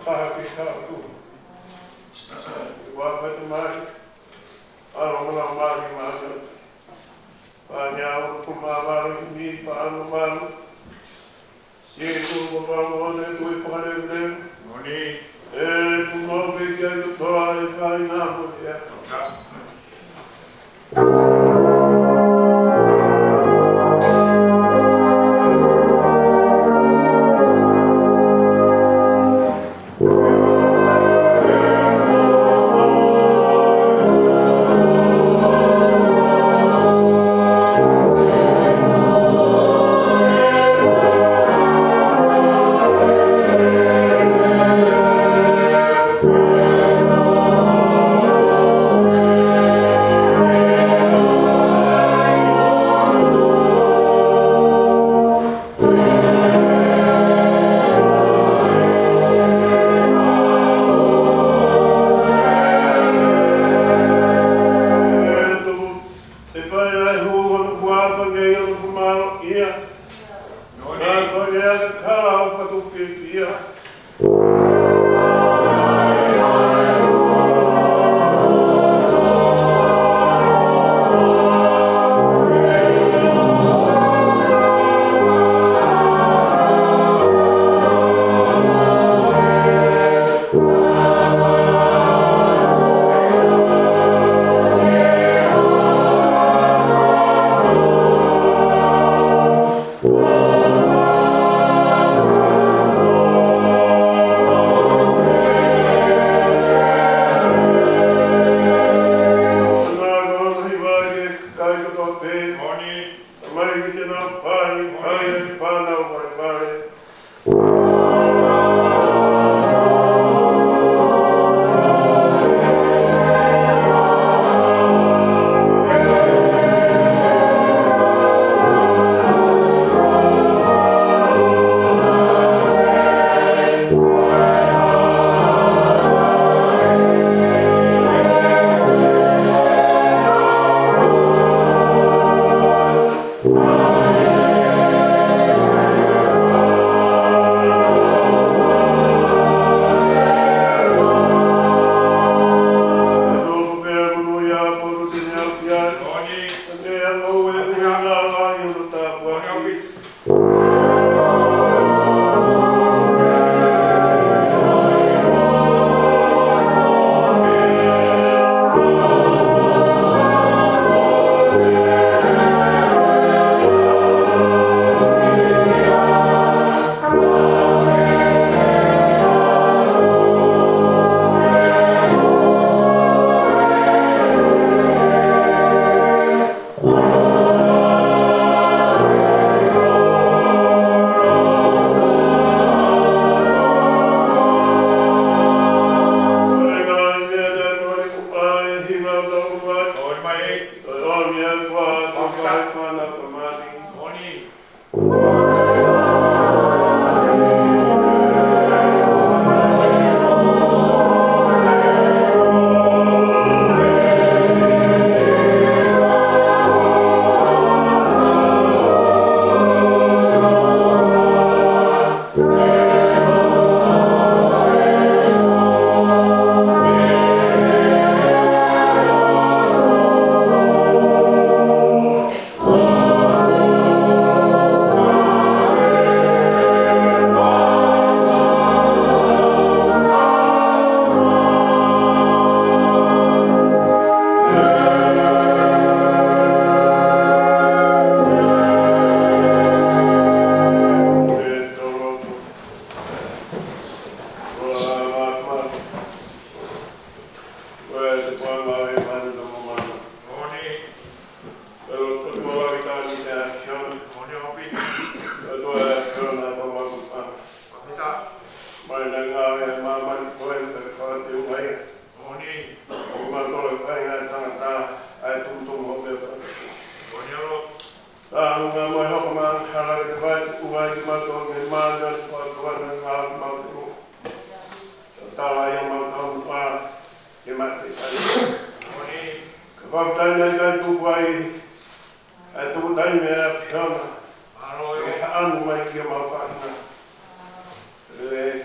kahapi kahapu. Wapet mai, aromana mari mari. Panyaw kumawar hindi paano. Siento pagmamone tuwi pangalagin. Moni. Tumawag kayo ito ay kainamo siya.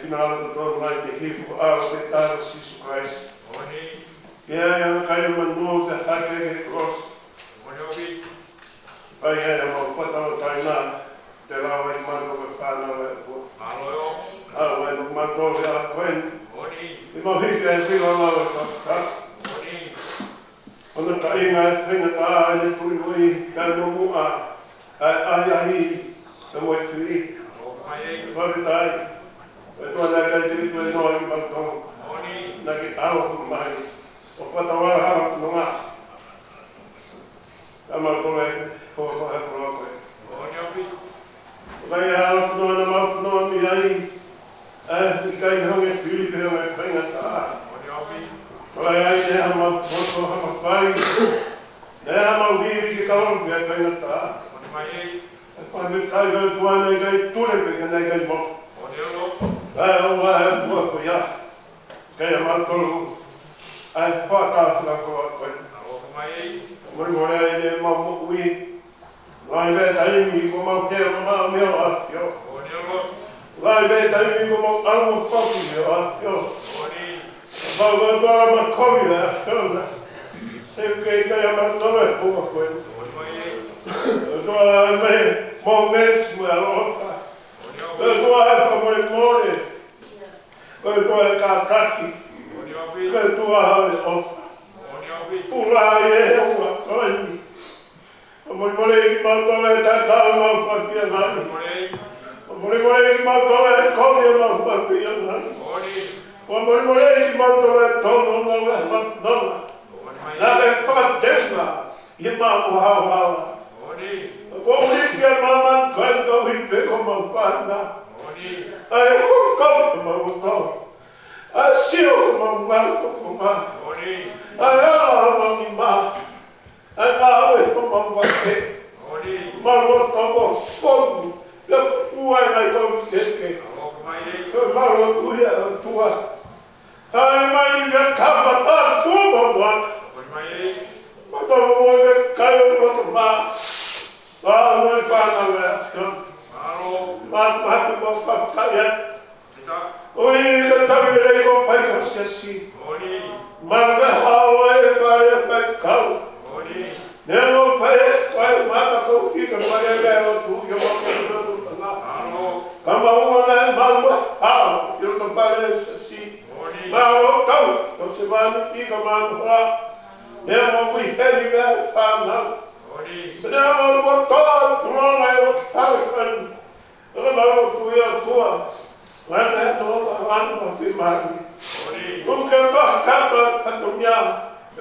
finala to to lai te hifu ala te taro Jesus Christ. Ia ia kai manu te hake he cross. Pai ia mau patau tai na te lawa I manu me whanau e kua. Alo e nuk mato he a koen. I mau hike e whila lawa ka. Ona ka inga e whenga ka a ne tui mui ka nomu a ai ahi e moe tui. Whapi tai. E toa nea kai te ritu e noa I mautong. Na ki tau mai. O patawara hara nunga. Ka mautong e hoa hoa hoa koe. Kai hara noa na mautong mi ai. I kai honge tui pe o e whenga ka. Kai ai ne ha mautong hama pai. Ne ha mauhiwi ki kaon pe e whenga ka. Pai me kai kai tuana I kai ture pe ka nei kai mo. Kai o wahe bua ko ia. Kai a matolu. Ai whaka la ko koe. Mori mori ai ne mau mo ui. Lai ve taimi ko mau ke ma meo a yo. Lai ve taimi ko mau amo kopi yo a yo. Mau ga toa ma kopi a yo. Se ke kai a matolu e bua koe. Toa me mo mes mo a rota. Toa e ko mori mori. Toa e ka kaki. Kai tua hau e ofa. Pura e ua koini. Mori mori I mautole e tatau mau whapia nani. Mori mori I mautole e komi mau whapia nani. Mori mori I mautole e tono mau e hapnona. Nā e whakatenga I mau hau hawa. Ko hiki e mama kainga hipe ko mau whana. Ai hukau mau tau. Ai sio mau ngako ko ma. Ai ala mau ni ma. Ai ma e ko mau wake. Ma roto mo fogu. Le ua ai ko keke. Ma roto ia tua. Ai mai me tapa ta fumo wa. Ma to mo e kai roto ma. Ma no e fa na versión. Ma ko fa ya. Oi, le tavi le ko pai ko sesi. Marga hawa e pare pai kau. Nelo pai mata ko fica pai le o tu yo ko na. Kama una mangwa ha, yo to pare sesi. Ma o tau, o se va ni ki kama ha. Nemo wi heli be pa na. Nemo ko to, no na o pare kan. Nemo tu ya tua. Wala no anu fi mari. Kun ke fa kapa katumia.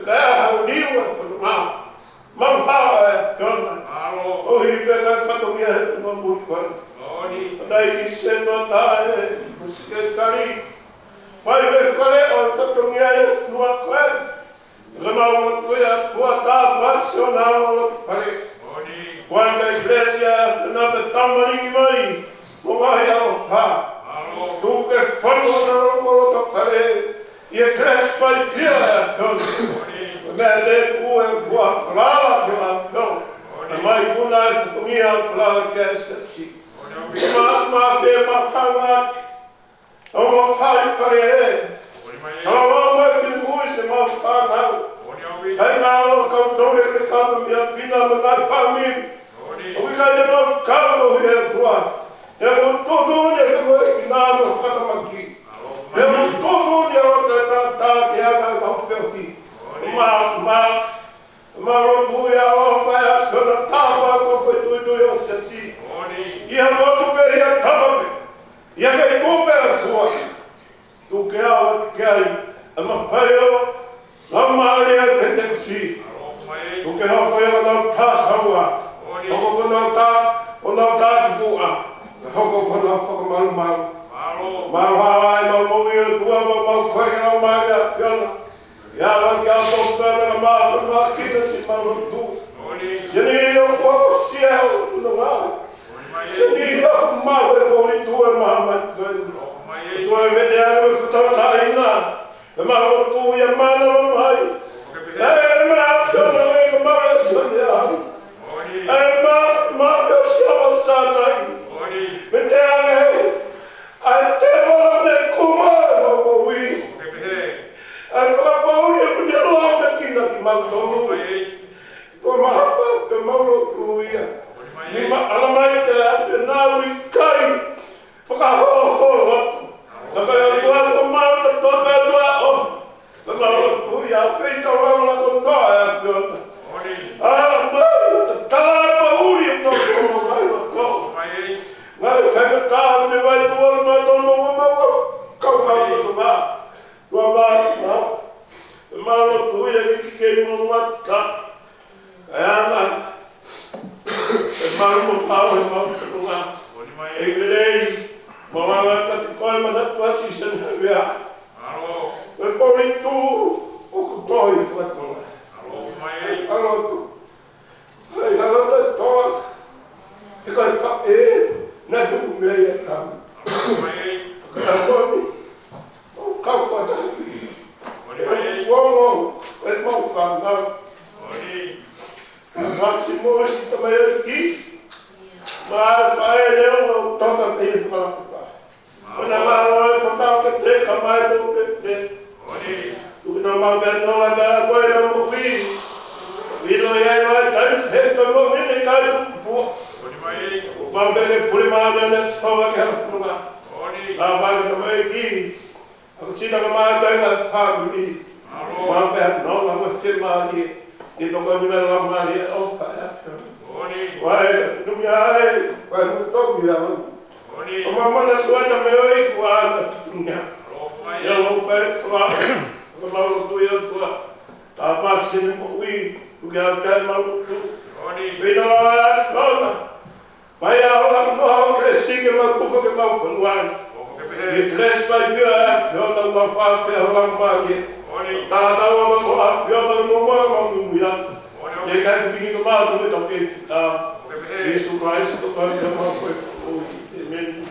La haudiwa kuma. Mam pa don. O hi be ka katumia mo mutwa. Dai se no tae. Muske kari. Pai be kale o katumia no kwa. Lama o tuya tua ta passional pare. Quando a igreja na tamari mai. Mo vai ao pa. Tu che fanno da molto fare e crespa il piede don me le ue qua la don mai una mia la che si ma be ma panga o fai fare no ma che vuoi se ma fa ai ma con dove che sta mia fina ma fammi o che non cavo e qua eu todo dia eu não faço aqui. Eu todo dia eu tá que ela não perdi. Mas o dia eu vai a escola tava com foi tudo eu sei. E eu vou ver a tava. E a minha culpa é sua. Tu quer o que quer? Mas pai eu não maria tem que se. Tu quer o que eu não tá salva. O não tá boa. Hoko kona whaka maru maru. Maru hawa e mau mowi e tua mau whaikara mai a piona. Ia waki a tō pēna na mātu nā kita si maru tu. Sini o kua sia o tuna mau. Sini o mau e kori tu e maha mai koe. Tu e mete anu e whutawata ina. E maru tu ia mana mai. E maa piona e maru e sani ahu. E maa e sia wa sātai. Mete ane, ai te wala me ya. Koe poli tū, o ku toi kua tonga. Alo tu. Hei alo te toa. E kai ka e, na tuku mea ia tamu. Ka koni, o kau kua tahi. E kuongo, e mau kanga. Maksi mosi tamai e ki. Maa pae leo o toka pe e kalapaka. Ona maa e patao ke te kamai tō ke te. Tukina maa mea noa mea koe na mukui. Vilo iai mai tai he to mo mini kai tu po. Maa mea ke puri maa mea na skawa ke hapunga. Maa ke tamai ki. Ako sina ka maa tai na whamiri. Maa mea noa mo te maa li. Ni toko ni mea la maa li e opa e apio. Wai, tumi ai, wai mu toki ya. O mamana tuata me oi kua ana tutunga. Ya lo pe kua. O mamana tuia tua. Ta pasine mo ui, tuki a kai malu tu. Vino a kona. Mai a ola no ha kresi ke ma kufa ke ma kunuan. Ke kres pa ia, yo na ma fa pe ola ma ke. Ta ta o mo a yo na mo ma mo ya. Ke kai pingi ko ma tu to ke ta. Jesus Christ, the Father of our faith. Amen.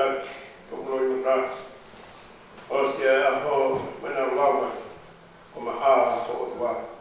laki, kukuloi mata. O sia aho, mana ulama, kuma a ho tua.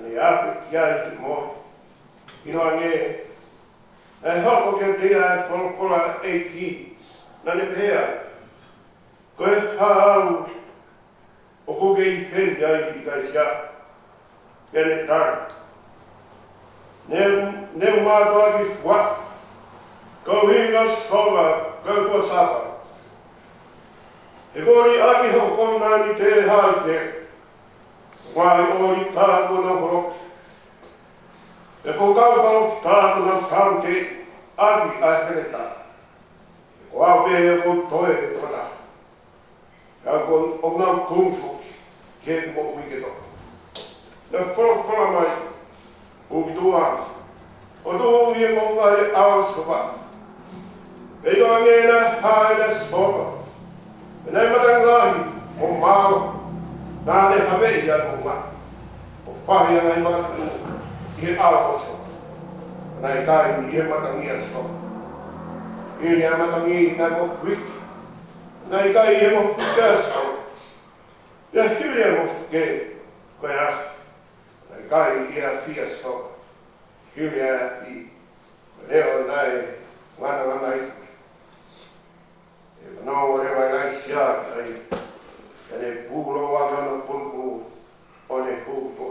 Ani ape kia te mo. Ino ange. E hoko ke te ai wholokola e ki. Nane pēa. Koe hāu. O koke i pēndi ai i kai sia. Kia ne tāra. Neu mātua ki wha. Ko hinga skoga. Ko kua sapa. E kori aki hoko nani te haisne. Wai ori tāko na horoki. E ko kaukaro ki tāko na tāute aki a hereta. E ko ape e ko toe e tona. Ka ko o ngau kumfuki ke mo uiketo. E pora mai uki tua. O tō uie monga e awa sopa. E ino angena hae na sopa. E nei matangahi o mālo. Nāne hawe i a monga. O pahi anga i matangahi. I awa sopa. Nai kai ni e matangi a sopa. I ni a matangi i nai mo wiki. Nai kai e mo wiki a sopa. Ia hiri e mo wiki. Koe asi. Nai kai i a pia sopa. Hiri a i. Leo nai wana i. E no rewa nai siaki ai. Kane pūlo wagana pulpu. One pūpo.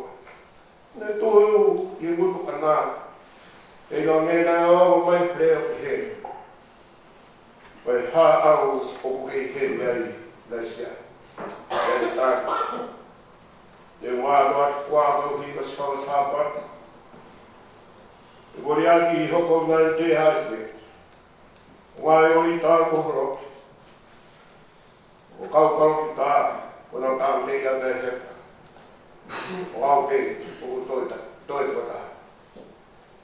Ne tōu i mutu anā. E no ngena o mai pleo he. Vai hā au o kuke he mai nai sia. Kane tāki. Ne wādo ati wādo hika skawa sāpate. E kori aki i hoko nai te hasne. Wai ori tāko horoki. O kaukaro ki tā. O nau tāu te ia nei hepa. O au te, o toita tā.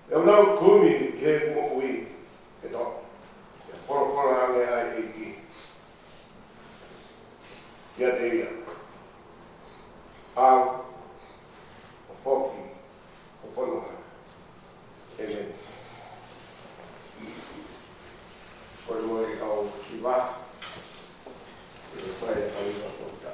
E nau kumi he moku i, e tō. E poro hange ai i ki. Ia te ia. Au, o poki, o pononga. Amen. Kore moi au ki wā. E whai au i wā tōta.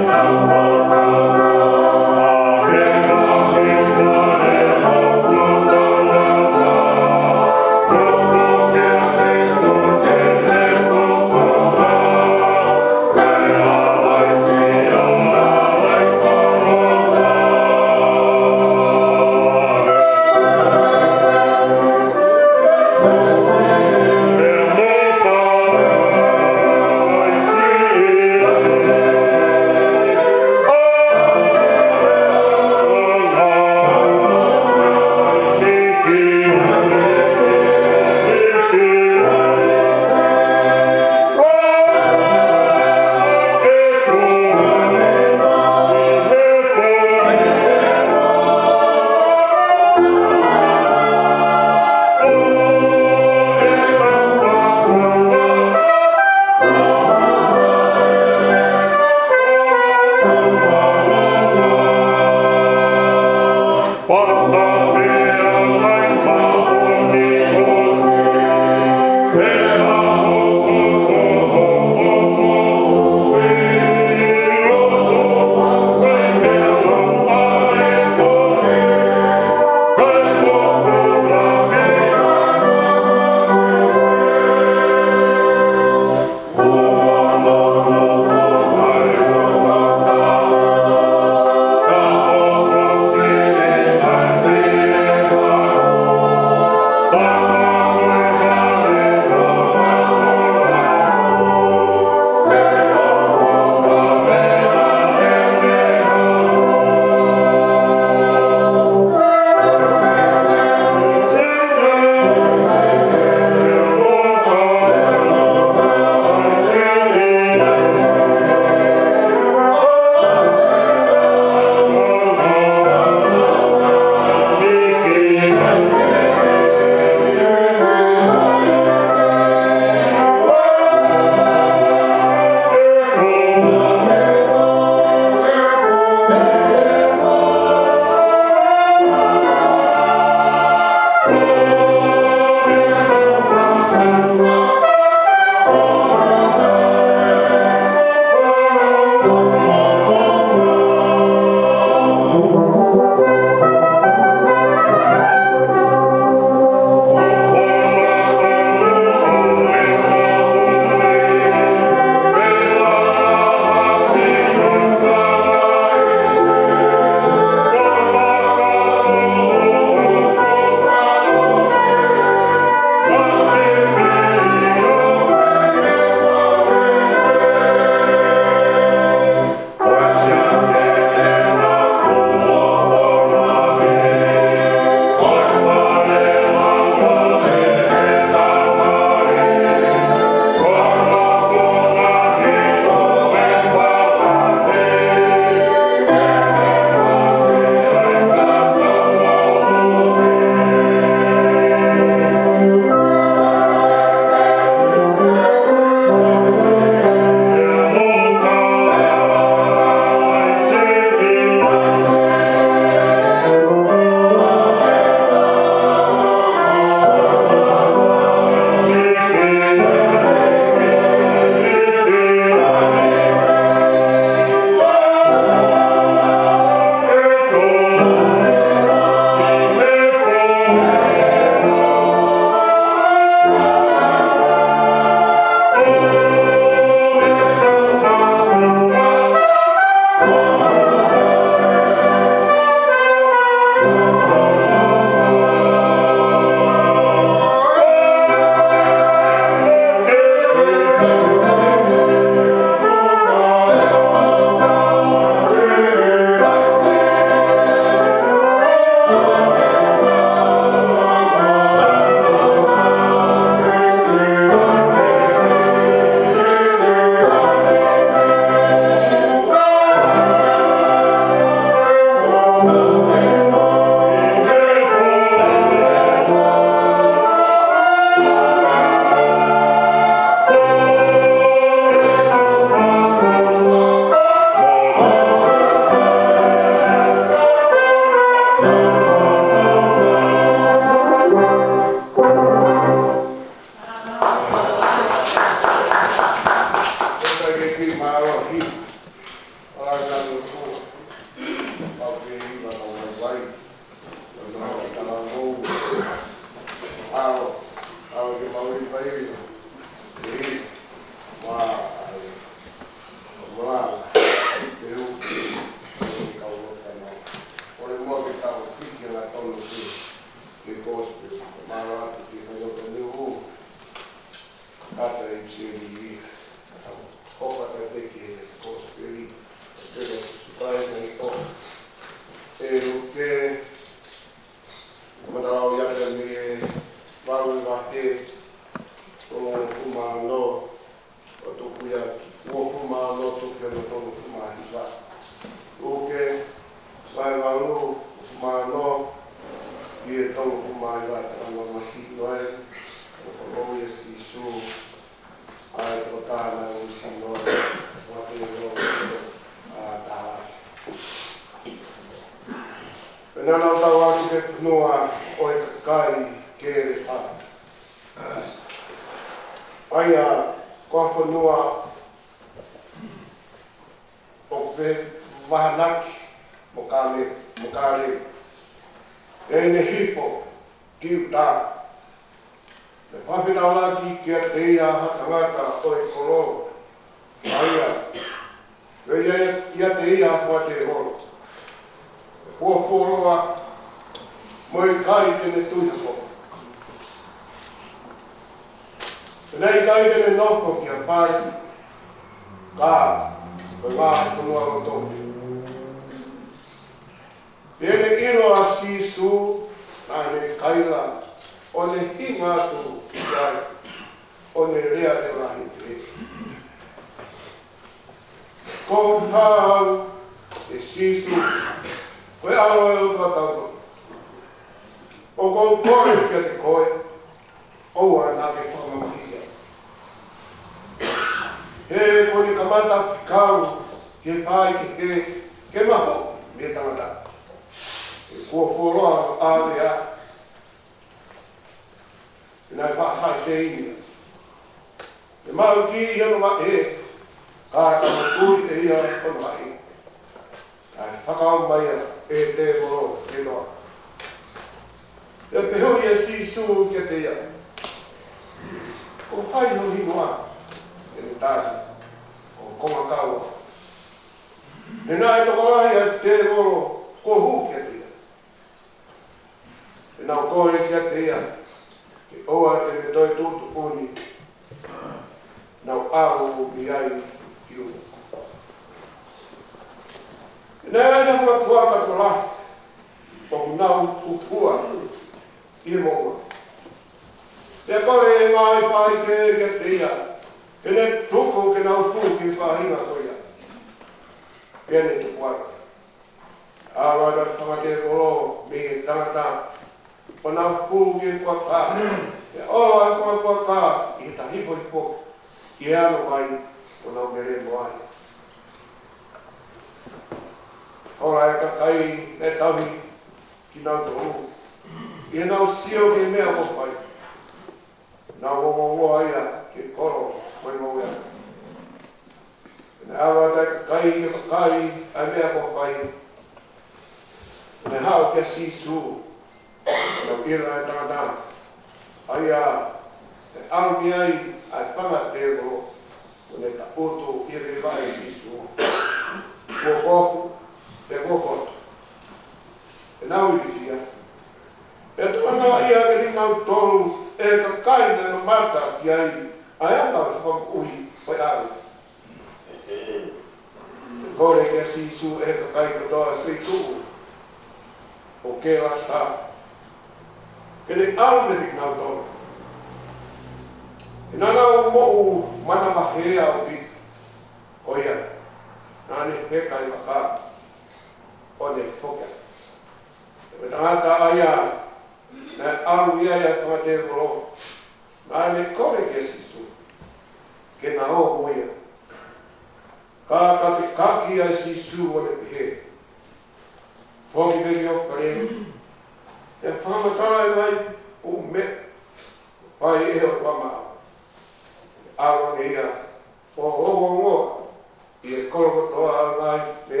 kolo toa ngai te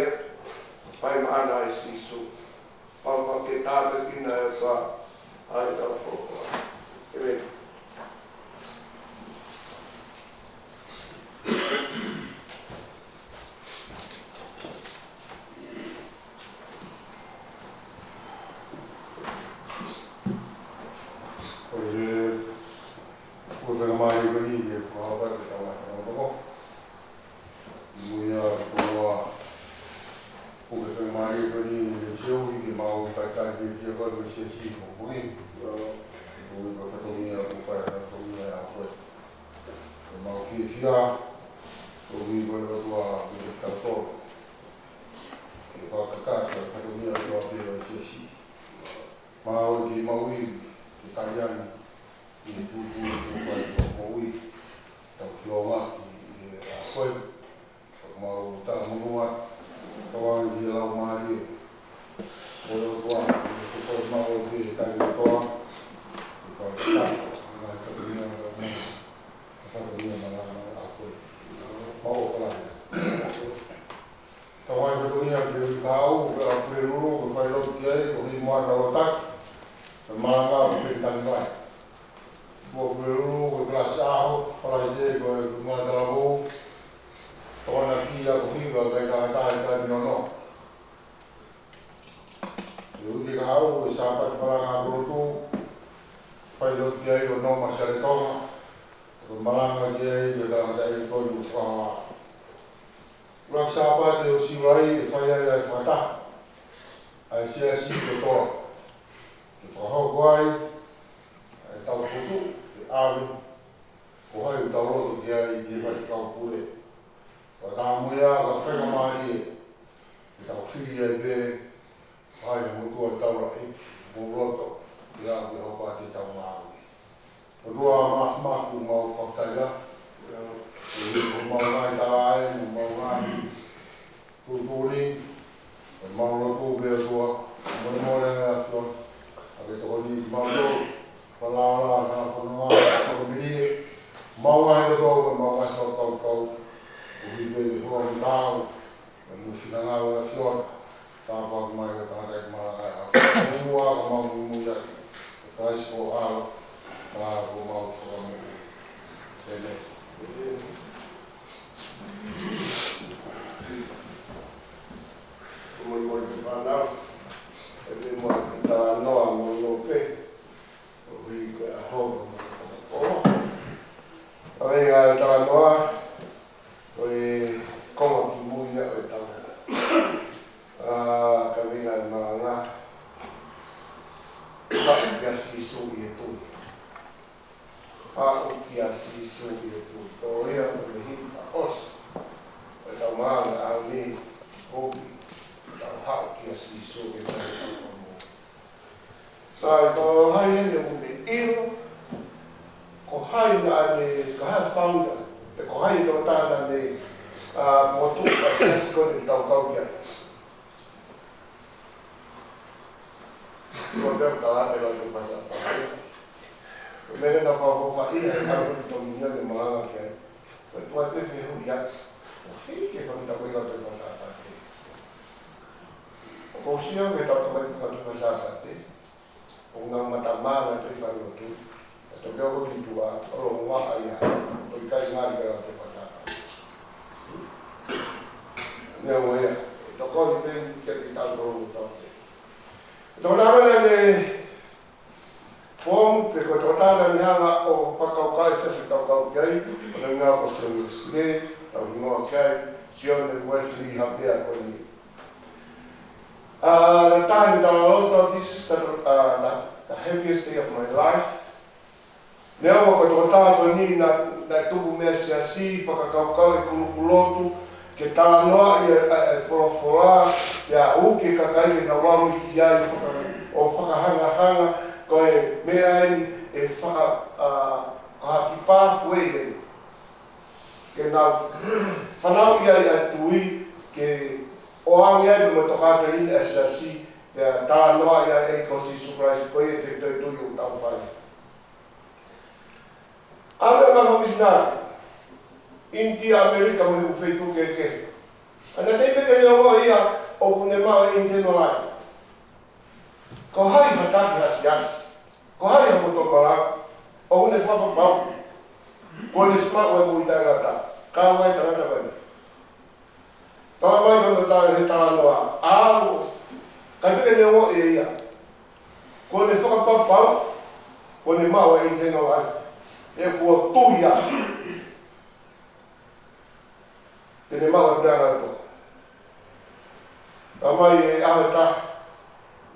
pai mana I sisu. Papa ke tāta kina e ka ai tau koko. Ewe. SAPATE o siwai e whai ai ai whata. Ai SIASI ko toa. Ke whahau kwai, ai tau putu, ke awe, ko hai u tau roto ki ai ki whai kau pure. Ka kāmuia ka whenga maari e, ke tau whiri ai be, hai na mutua taura e, mō roto, ki au ki hopa te tau māui. O rua mafu mau whaktaira, o mau ngai tāe, o mau ngai tūpūni, o mau roko bea tua, o mōre ngā whion, a ke toko ni mau tō, walaala, ngā whanua, toko miri, mau ngai roto, o mau ngai whakau, o hipe i hoa mi tāu, o muwhina ngā wala whion, tāpau ki mai o tātai ki Malanga, a mua ka mau muia, o taisi ko alo, ngā ko mau whakamu, tēne. Moi moi te whanau, e te moi ki tā noa mo lope, o hui koe a hongo mo koko. A wei ngā e tā noa, o e konga ki muia o e tau. Ka wei ngā e Malanga, haku ki a sisu I e tui. Haku ki a sisu I e tui. Tō ea o me hini a os, o e tau Malanga a ni hobi. Hau ki a siso e tai whakamu. Sai, ko hai hene o te iro, ko hai ngā ne, ko hai whaunga, te ko hai tō tāna ne, mo tūka siasko ne tau kau ki ai. Ko teo kalate la tu pasa pāia. Ko mene na whakawha ia e kau ni tō minga ne Malanga ki ai. Ko tua te whihu ia, ko hei ke whanita koe la tu pasa pāia. Ko sia me tau tamai ka tu SAPATE. O ngā mata mana te whanotu. E to keo ki tua, oro ngā ia, o I kai ngāri ka te SAPATE. Nea mo ea, e to koni pen kia te tau koro tau te. E to nāmana ne pōmu, pe ko to tāna ni hanga o whakau kai sasi tau kau kiai, o na ngā ko Samuel Smith, tau hingoa kiai, Sione Wesley hapea ko ni. The time that I wrote about this is the happiest day of my life. Nea waka tō tātua ni na tuku mea SIASI, whakakaukau I kurukulotu, ke tā noa I whorofora, ia uke kakai na waru ki ai o whakahanga, koe mea ni e whakahaki pathway e. Ke nā whanau ia I tui, ke o angi ai mo toka te ina SIASI, pia tā noa ia e ko Sisu Christ, koe te tui tui o tau pai. Ame ngā homisnari, India, Amerika mo hiu whaitu keke, o kune mau e inteno lai. Ko hai hataki hasiasi. Ko hai hamoto malanga. O kune whapapau. Ko ne smau e mui tangata. Ka mai tangata mai. Tala mai kono tae he tala noa. Aaru. Kai peke ne o e ia. Ko ne whakapapau. Ko ne mau e inteno lai. E kua tuia. Tene mau e pranga to. Tamai e ahe ta.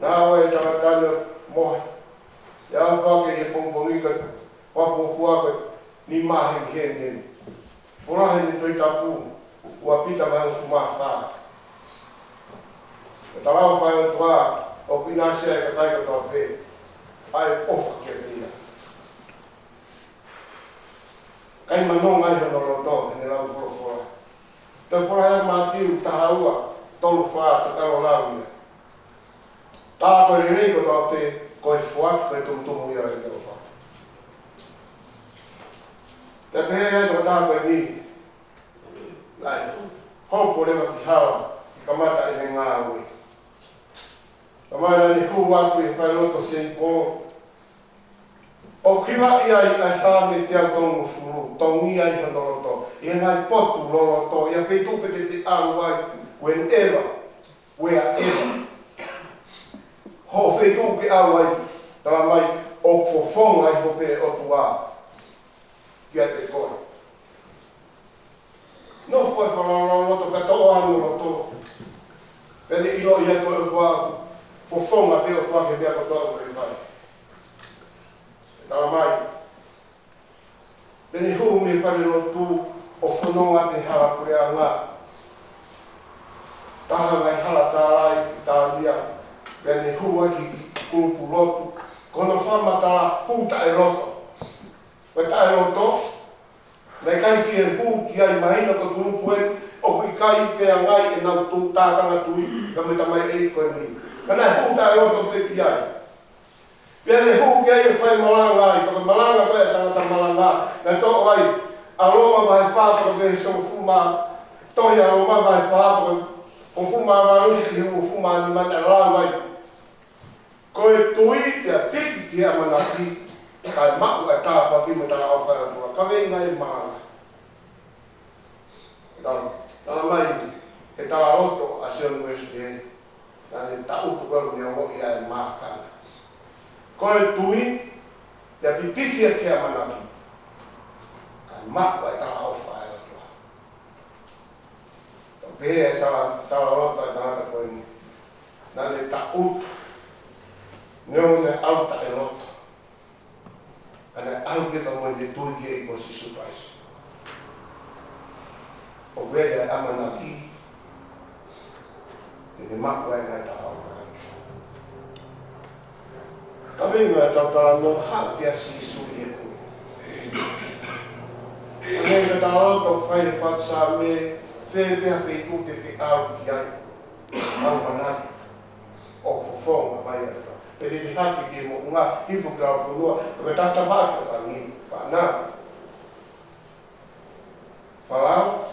Nā e tangakana mohe. E au whake e pongpongi ka wapu kuaka ni mahe kene. Purahe ni toi tapu. Ua pita mai o kumaha tā. E tarau whai o tua o pinasea e ka taika toa whē. Ai ofa ke mea. Kai manong ai hono roto e ne lau pura. Te pura e mātiu tahaua tolu whaa te karo lau ia. Tā koe rei ko tau te koe fuaki koe tumutumu ia e te opa. Te pehe e tō tā koe ni. Nai, hopo rewa ki hawa, ki kamata e ne ngā ue. Kamata ni ku waku e whai roto senpo. O kiwa ia i ai sāme te au tongu furu, tongi ai hono roto. Ia ngai potu roto, ia pei tupete te aru ai, wherever. Ho whetu ke au ai, tala mai o fofonga ai hope o tua. Kia te koe. No koe whanau ka tō anu roto. Pene ilo ia koe o tua, fofonga pe o tua ke mea kotoa o rei vai. Tala mai. Pene huu me whare rotu o whanonga te hara kure a ngā. Taha ngai hala tārai ki tānia. Pene hua ki kulupu rotu. Kono whamatara puta e roto. Koe ta e roto. Nei kai ki e pu ki ai mahina ko kulupu e. O kui kai pea ngai e nau tu tātanga tui. Ka me tamai e koe ni. Kana puta e roto pe ki ai. Pene huu ki ai e whai malanga ai. Paka malanga koe e tangata malanga. Nei tō ai. Aroma mai whāpaka pe so fuma. Tohi aroma mai whāpaka. O fuma maruni ki hu fuma ni mata rāwai. Koe tui te piki ki a manaki. Kai maku e tāpa ki me tara au whai atua. Ka vei ngai maana. Tala mai he tala roto a Sion Weste. Tane ta utu karu ni o ia e mākana. Koe tui te piki ki a manaki. Kai maku e tara au whai atua. Pea e tala rota e tangata koe ni. Nane ta utu. Neo ne auta e roto. Ana au ke ka mo de tui ke i ko si surprise. O vea e amanaki. E ne makua e ngai taha o kai. Ka venga e tautara no hau ke a si suri e koe. Anei ka tala rota whai e patu sa me. Whewea pei kute ke au ki ai. Au manaki. O fofonga mai ata. Pere te haki ki mo ngā hifu grau punua. Ka tata whaka ka ngi. Whanā. Whalau.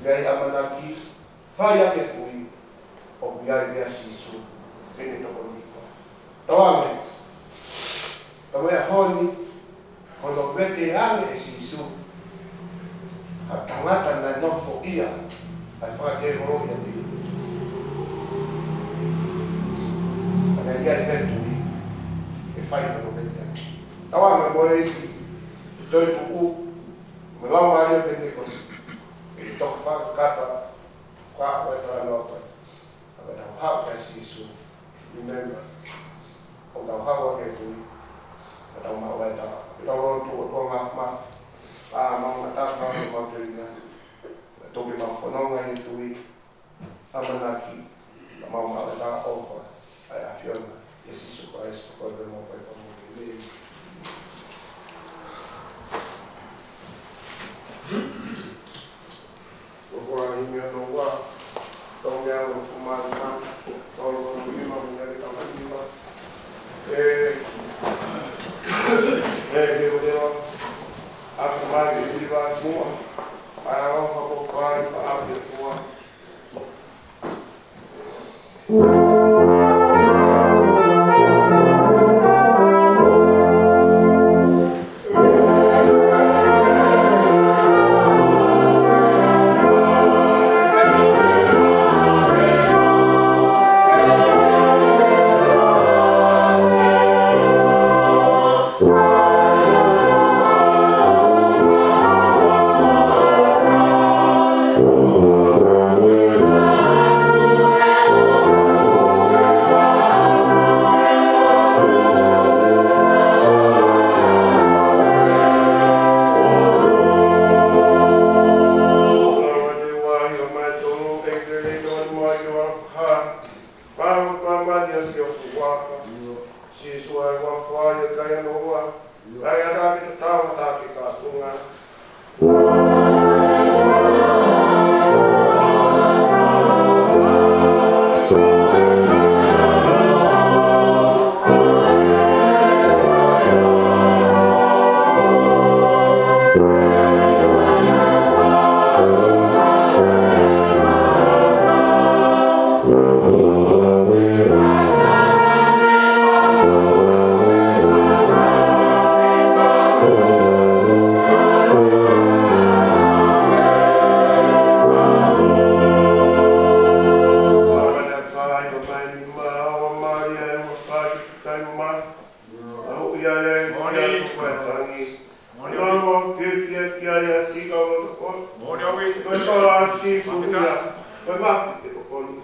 Gai amanaki. Whai ake kui. O biai bea sisu. Pene toko niko. Tawame. Tawea honi. Kono wete ane e sisu. A tangata na noko ia. Ai whakate horo ia te. Ana ia i vetui. E whai kano vete. Tawa me moe eki. Toi puku. Me lau maria pende kosi. E toka whakata. Kwa koe tara noa. Aka tau hau kai sisu. Remember. O tau hau ake tui. Ka tau mau e tawa. E tau rotu o tua ngāwha. Mau matapa o mau terina. Toki mau whanonga i tui. Amanaki. Na mau mau e tawa ofa. Ai a whiona. Jesus Christ. Koe re mo pai pamu i lei. Kokora himi ano wa. Tonga o kumari ma. Tolo o kuima o ngari kamanima. He o Aku mai di luar semua. Para orang apa kau apa dia semua. Koe mati te kokoni.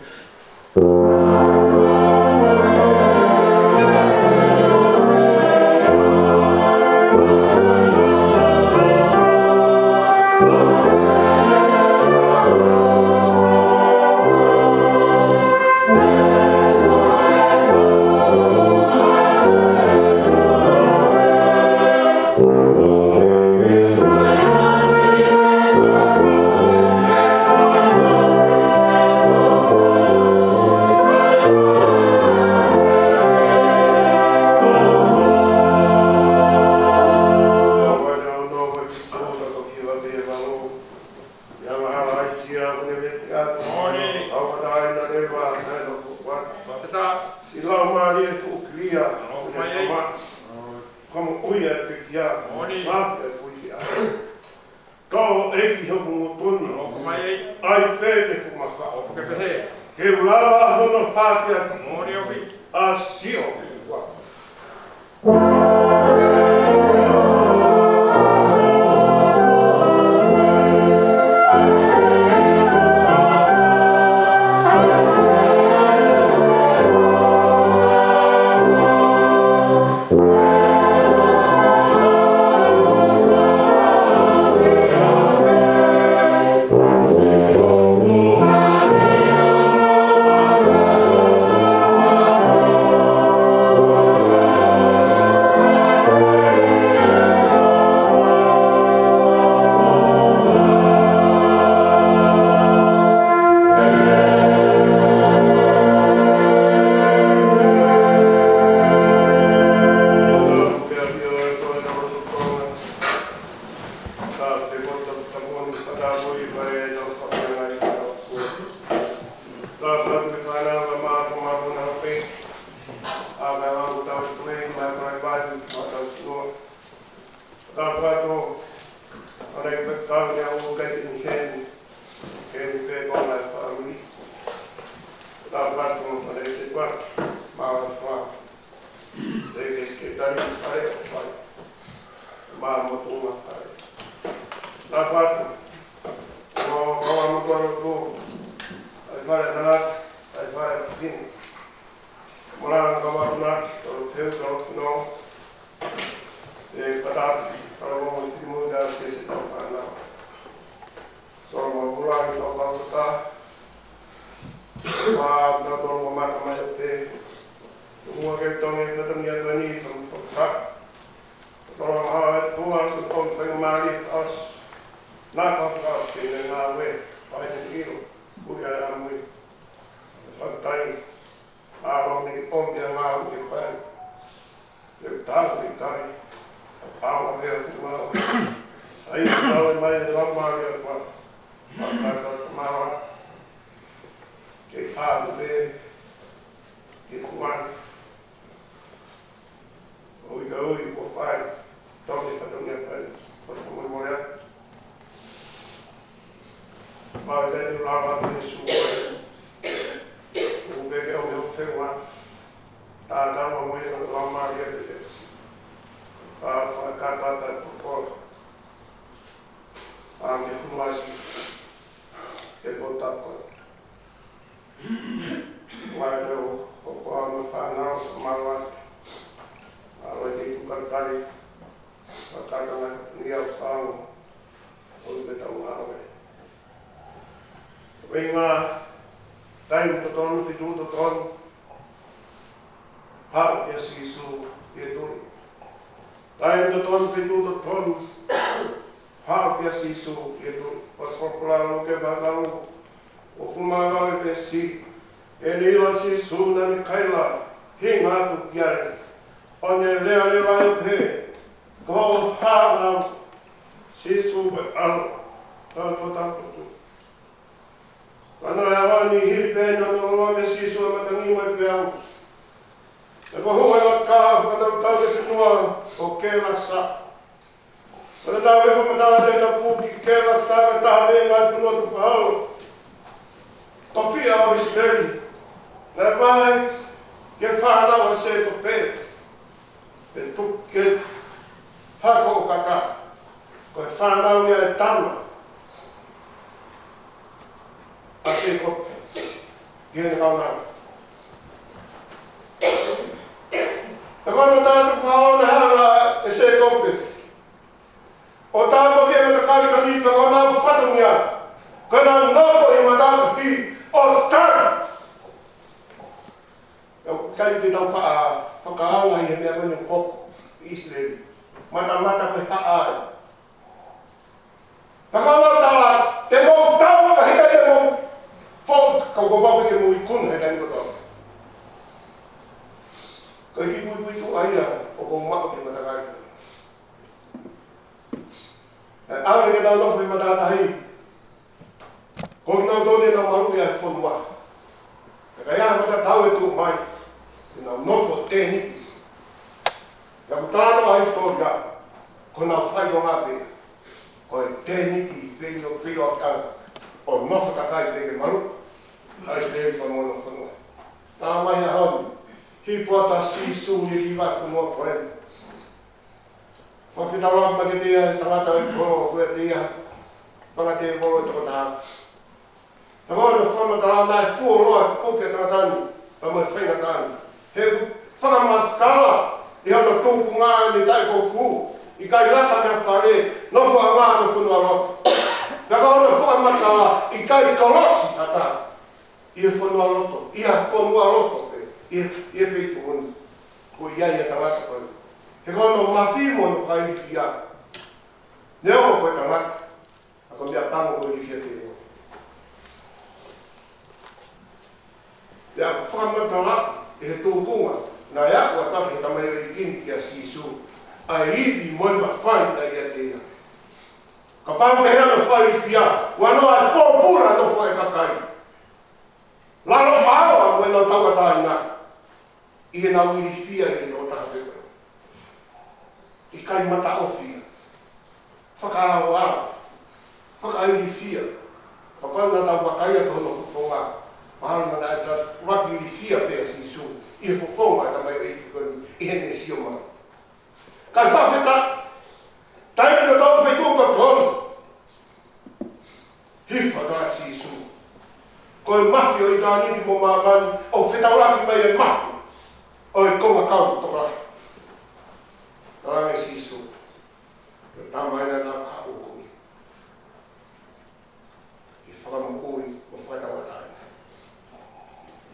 Ase ko. Gini kau na. Takono tato kau na hanga ese ko pe. O tato ke na kali kali ko na fatu niya. Kana no ko e mata ki o tan. Eu kai te tau whakaala i mea manu koko Israel. Mata pe haai. Nakala tala, te mou tau ka heka te mou fok kau kopape ke mou ikun heka ni koto. Ka hiki pui tu aia o kou mako ke matakai. Awe ke tau nofu i matatahi. Ko ki tau tōne na maru ia whonua. Ka ia mata tau e tu mai. Nā nofo tēniki. Ia ku tāna a historia, ko nā whai o ngā pēa. Ko e tēniki i whio a kanga. O nofo takai pēke maru. Ai tēri pa mono whanua. Tā mai a hauni. Hi puata si sūni ki wai whanua koe. Ko whitau rāp ma ke tea, tangata e koro koe tea. Panga te koro e toko taha. Tā mono whanua tā rā nai fua roa kuke tangatani. Pa mai whainga tāni. He whakamatala i hana tōku ngā ni tai ko kū. I kai rata mea pare, no wha ngā no whanua roto. Ka kaona whakamatala i kai kolosi ata. I e whanua roto, i a whanua roto. I e peitu honi. Ko iai e tangata koe. He kaona mawhimo no kai ki a. Neo koe tangata. Ako mea tango koe i fia te eo. Ia whakamatala. E he tōkunga, nā eako a tahi tamai i kini ki a sisu, a e iwi moi ma whai na i a tēna. Ka pāmu he ana whai whia, wanoa e pōpura no whai kakai. Lalo whaoa mo e nau tauatai nā, i he nau i whia i tō taha pepe. I kai mata o whia, whakaao ao, whakaai i whia, ka pāmu nā tau wakai a tono kuponga, Mahalo na ita raki i whia pēa sisu, i he poponga ta mai eiki koni, i he ne sio mai. Kai whawheta, taiki no tau whaitu ka tonu. Hifa ta sisu. Ko e mahi o i tā niti mo māmani, o whetau raki mai e mahi, o e konga kau toka. Tarange sisu, o tamaina nā ka ukumi. I whakamukui o whaitau atai.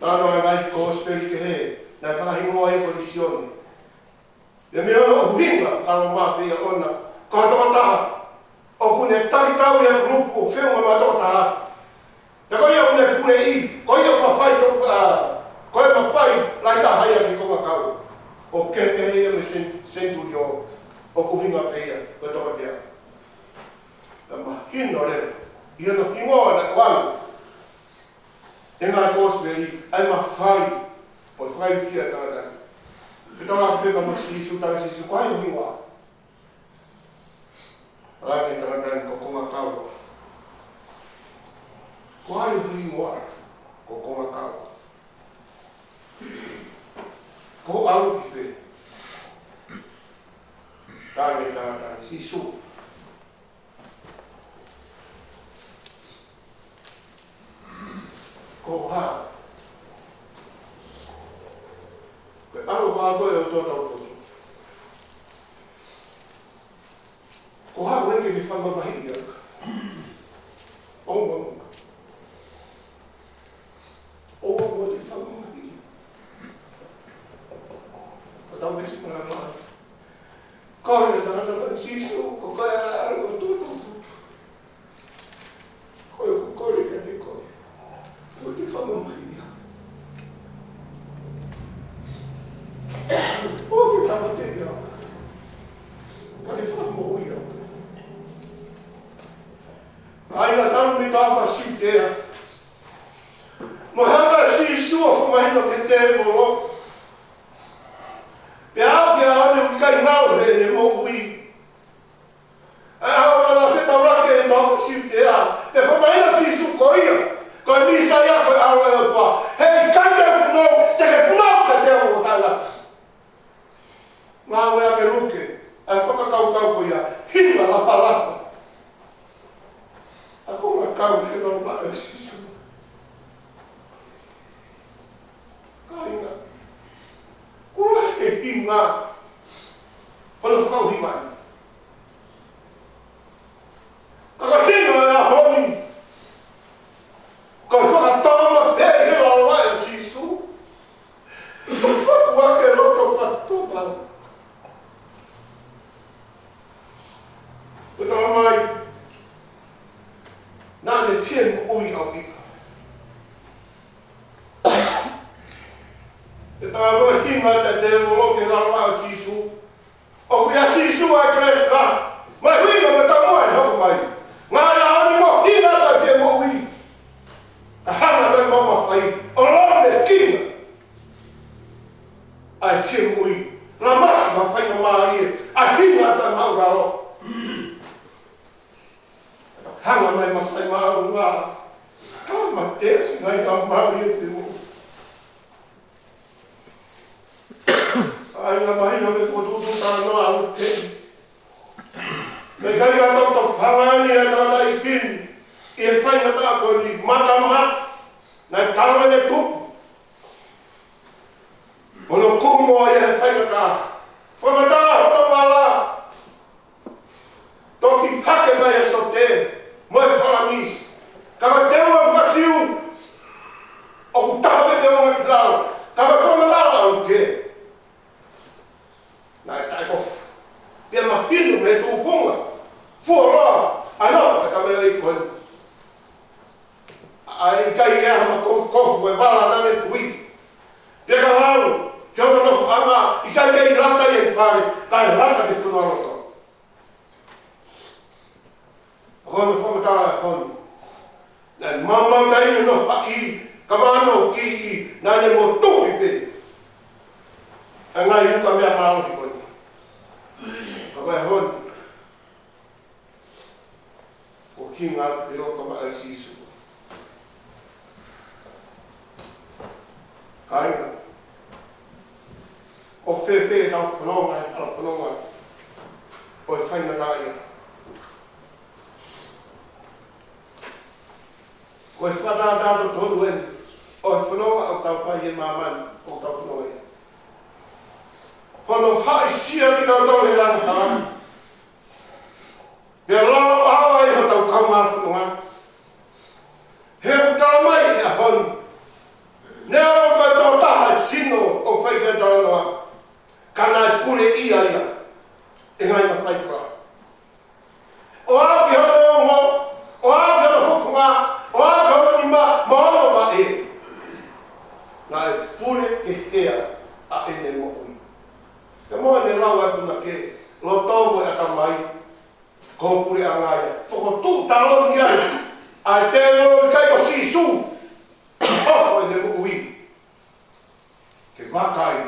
Tāno e mai ko speri ke he, nā whakahingoa e polisione. Ia mea o huinga, karo mā pia ona, ko hatoka taha. O kune taki tau e grupu o whiunga mā toka taha. Ia ko ia kune pune i, ko ia ma whai toka, ko ia ma whai lai ta haia ki konga kau. O ke he ia me senturio, o kuhinga pia, ko toka tea. Ia ma hino le, ia no hingoa na kwangu. E ngā kōsperi, ai ma whai, o whai kia tātani. Ke tau rāki pepa no sisu, tanga sisu, ko hai o hiwa. Rāki tātani ko konga kau. Ko hai o hiwa, ko konga kau. Ko au ki pe. Tāne tātani, sisu. Ko hā. Koe aro wā koe o tō tau tōtu. Ko hā reke me whamamahi aka. Onga munga. Onga mo te whamamahi. Ko tau mesi mana maa. Kore tangata man sisu, ko kai aro o tō tau tōtu. Koe ko kore ka te koe. O te whamamahi ia. O ke tamate ia. Ka te whamo ia. Aina tanu ni tāma si tea. Mo hanga si sua whamahino ke te molo. Pe au ke ane u kai ngau he ne mo ui. Ai au ana whetau rake e tāma si tea. Pe whamahino si su ko ia. Ko e misa ia koe aroe o tua. Hei, kaita e punau, te ke punau ka te o tāna. Ngā wea ke ruke, ai whakakau ko ia, hina lapa lapa. A ko ngā kau he nau mara sisu. hinga. Polo whakau hinga. Kaka hinga na honi. Ko whakatama pēhi he lawa e sisu. Wake roto whatupa. Puta mai. Nā ne pia mo ui au ika. E tā roa hinga te te uloke lawa e sisu. O kia sisu ai kresa. Mai huinga me tā moa e hoko mai. Ngā ia ani mo hinga te pia mo ui. Ka hanga me mama whai. O lone kinga. Ai pia mo ui. Nā masi ma whai ma maa ia. Ai hinga te mauraro. Hanga mai ma whai maa unga. Ka ma te si ngai ka maa ia te mo. Ai ngā mahina me kōtutu tā noa au kei. Me kai ngā tau tau whangani e tāna i kini. I e whai ngā tā koe ni matamat. Nai tāna ne tupu. Ono kumo e whai ngā tā. Whamata hota wala. Toki hake mai e sote. Moe parami. Kawa teua masiu. Oku taha me teua ngai tau. Kawa whamalala au kei. Nai tai kofu. Pia mahinu me tūpunga. Fuoroa. Anō, ka mea i koe. Ai kai ea ma kofu e wala nane tui. Pia ka laru. Kia ora nofu anga. I kai kei rata i e pare. Kai rata ki whunua roto. Kono whamatara e kono. Nai mamau tai no paki. Ka mano ki i. Nai mo tuhi pe. A ngai uka mea maro ki koe. Kapai hon. O kinga e o kama e sisu. Kainga. O whewhe tau whanonga e ala whanonga. O e whaina rāia. O e whanādādo tonu e. O e whanonga o tau whai e māmani. O tau whanonga e. Kono hai sia ki tau tau he lana tarani. Pea lau awa i ho tau kaumātu nunga. He utara mai e a honu. Nea o kai tau taha sino o whai kia taranoa. Kana e pune ia ia. E ngai ma whai kura. O au ki hono o mo. O au ki hono whukunga. O au ki hono ni ma. Mahono ma e. Nā e pune ke hea a ene mo. Te moa ne lau e puna ke, lo tōu e ata mai, ko pure a ngāia. Whoko tū tāloni ai, ai te roi kai ko sisu, hoko e te kuku i. Ke makai,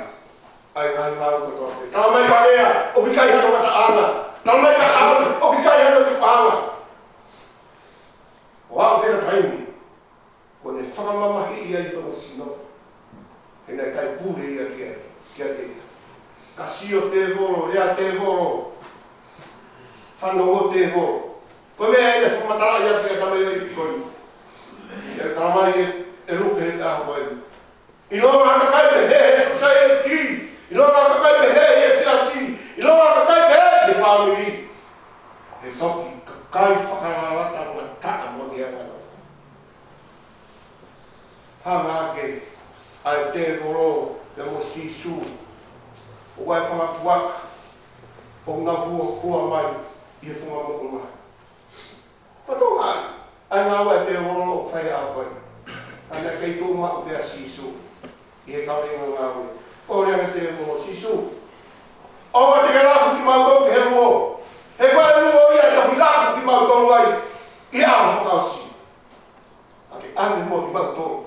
ai ngai maru ko tōte. Tala mai ka rea, o ki kai hano mata anga. Tala mai ka hano, o ki kai hano ki anga. O au tēra taimi, ko ne whakamamahi ia i tono sino. He nei kai pure ia kia te. Kasio te voro, rea te voro. Whanongo te voro. Koe mea e te whamatara ia te kamei i koi. E karamai e ruke he te aho koe. I loa haka kai me he society. I loa haka kai me he SIASI. I loa haka kai me he te family. He toki kai whakararata ma taka mo te anga. Hanga ke ai te voro te mo sisu. O wai whangapuaka, o ngā hua mai, i e whunga moko mai. Pato ngai, ai ngā wai te rolo o whai a koe. Ana kei tō mako pēr sisu, i he kawenga ngā wai. O reanga te rolo sisu. O wa te karaku ki mau tōku he ruo. He wai ruo ia tahi raku ki mau tōru ai, i a whakausi. A ke ane mo ki mau tōru.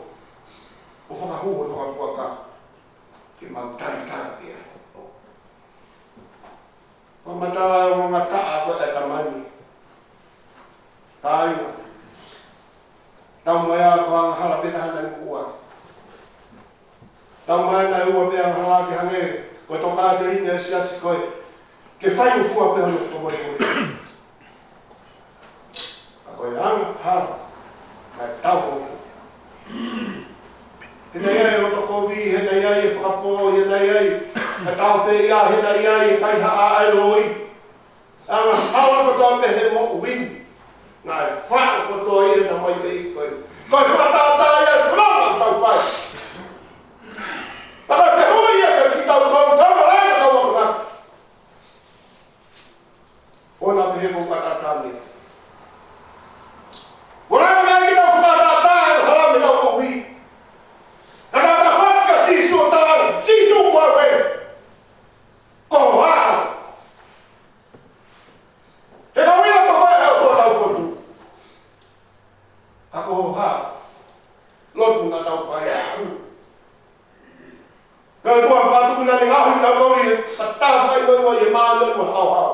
O whakahuho e whakapuaka, ki mau tari pēr. Pamatala o mga taa ko e tamani. Tayo. Tau maya ko ang harapinahan ng uwa. Tau maya na uwa pe ang harapi hange. Ko toka te ringa siya si koe. Ke whai o fua pe hange to moe koe. A koe ang harap. Mai tau ko. Hena iai o toko vi, hena iai e whakapo, hena iai e tau pe ia hena ia i kai haa ai loi. Anga hawa ko tau pe he mo uwin. Ngā e whaka ko tau i na mai pe i koe. Koe whakatata ia e whaka tau pai. Taka se hui ia ki tau tau rai kau wakana. Ona pe he mo whakatata mea. Whatever I get off my time, how am I going? And I'm a hot sisu talang, sisu wawe. Go out. If I will go out, I'll go out. I go out. Lord, not out by you. Kalau tuan batu punya dengar, kita boleh tetap baik baik yang mana pun awal.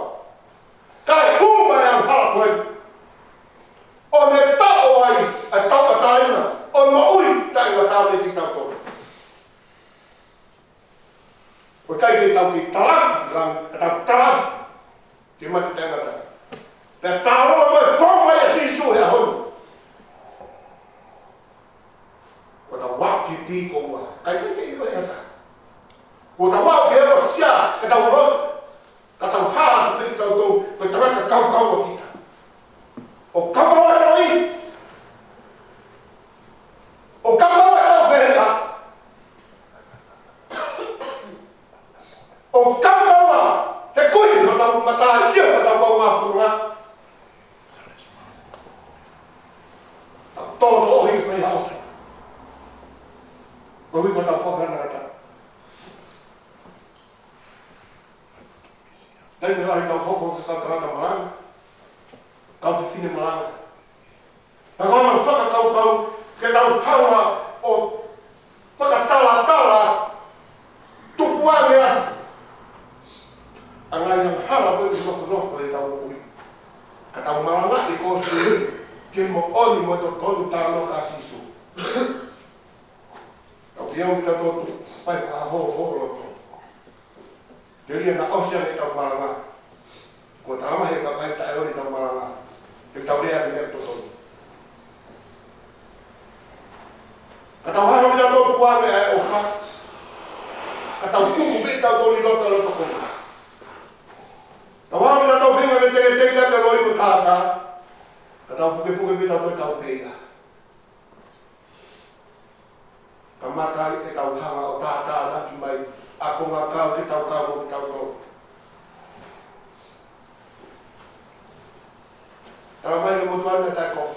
Kai kuma yang hal pun. O me tau ai, a tau a taina, o ma ui tai wa tau te tau tō. O kai te tau ki taram, a tau taram, ki mati tangata. Te tau o mai pōmai a sisu hea honu. O ta wau ki tiko ua, kai te te iwa ea ta. O ta wau ki ewa sia, ka tau rot, ka tau haa te tau tō, ko ta raka kau kau a kita. O kau o kau e vela. O kau he kui no tau mata sia tau kau ngā punga. Tau tōno ohi mai hau. O hui ko tau whakana kata. Tei me rahi tau whoko ka tangata malanga. Kau te whine malanga. Na kau whakakau ke tau haunga o whakatala tupuangia. A ngai ang hala ko i whakuroko e tau ui. Ka tau maranga i kōsu ui. Ke mo oni mo to tonu tāno ka sisu. Tau piau ki tau tu pai ka ho loto. Te ria na osia e tau maranga. Ko tāma he ka pai ta e ori tau maranga. Te tau rea ni e totonu. Katau hana mina tō kuane e oha. Katau kuku bita tō li lota loto kona. Katau hana mina tō whinga me te te roi mo tāta. Katau puke bita tō tau peia. Ka mata i te tau hanga o tāta naki mai. A ko ngā kau ki tau kau ki tau tō. Tara mai ni mo tuana tai ko.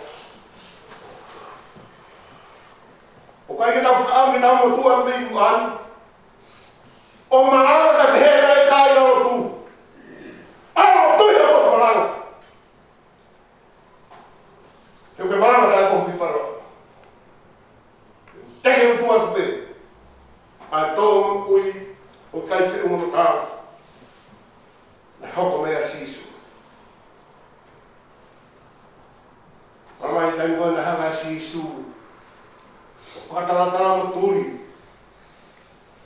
O kai ki tau whakaau ki tau mo tuan me iuan. O malanga ka te hea e kai aro tu. Aro tui a ko malanga. Te o ke malanga tai ko whiwharo. Teke o tuan pe. A tō ui o kai te umu tāu. Na hoko mea sisu. Paramai tai ngoi na hanga sisu. Whakataratara mo turi.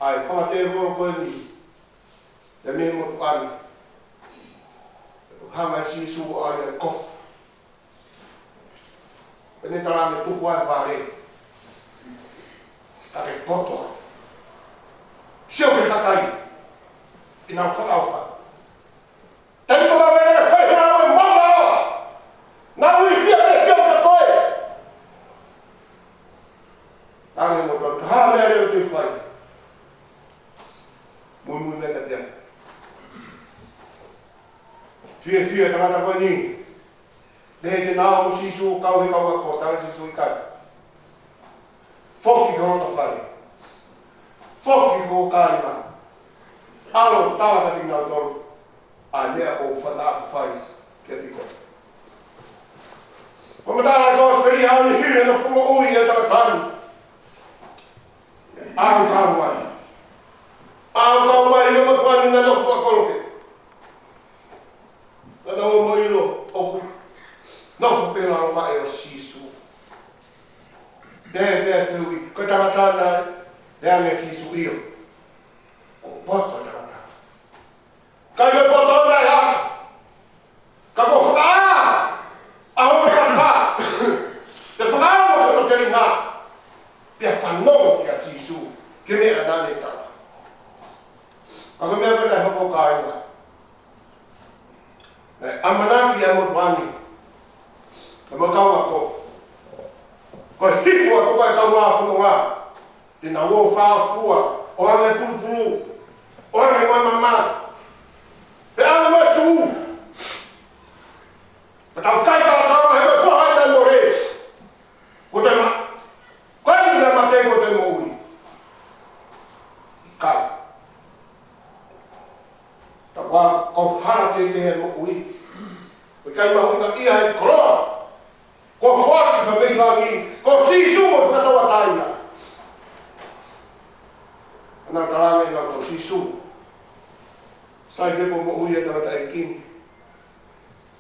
Ai, whakate horo koe ni. Te me mo tukani. Hanga sisu ai e kof. Pene tara me tuku ai pare. Kake poto. Sio ke kakai. Ina whakauwha. Tani kora mene whaihera o e manga awa. Nā ui whia te sio te koe. Tāne mo tō tāre reo te whai. Mui meka tia. Whia tangata koe ni. Nehe te nā mo sisu o kau he kau ako, tāne sisu i kai. Whoki ko roto whare. Whoki ko kārima. Alo tāta ki ngā toru. A mea o whanaa whai kia tiko. O matara ko speri hau ni hire no whunga ui e taka tāni. Au kau mai. Au kau mai i roma tuani ngā no whakoroke. Ngā o mo ilo oku. No whapera o mai o sisu. Dehe pēr pēui. Ko taka tāna e ange sisu io. Ko poto taka tāna. Kai me poto nai haka. Ka ko whakaa. Aho me whakaa. Te whakaa mo kono te ringa. Pea whanongo kia sisu. Ke mea nane taka. Ako mea pena hoko kainga. Amanaki e mo wangi. E mo kau ako. Ko hipu ako kai kau ngā puno ngā. Tina uo whāpua. O hange pulupulu. O hange mai mama. He ane mai suu. Patau kai kau kau he mai whahai na mo re. Ko te ma. Ko e nina ma te ko te mo ui. Kai. Ta wā kau hara te he mo ui. Ko kai mahunga ia he koroa. Ko whaki ka mei langi. Ko sisu mo whakatawa taina. Ana taranga ina ko sisu. Sai te mo ui e tawa tai kini.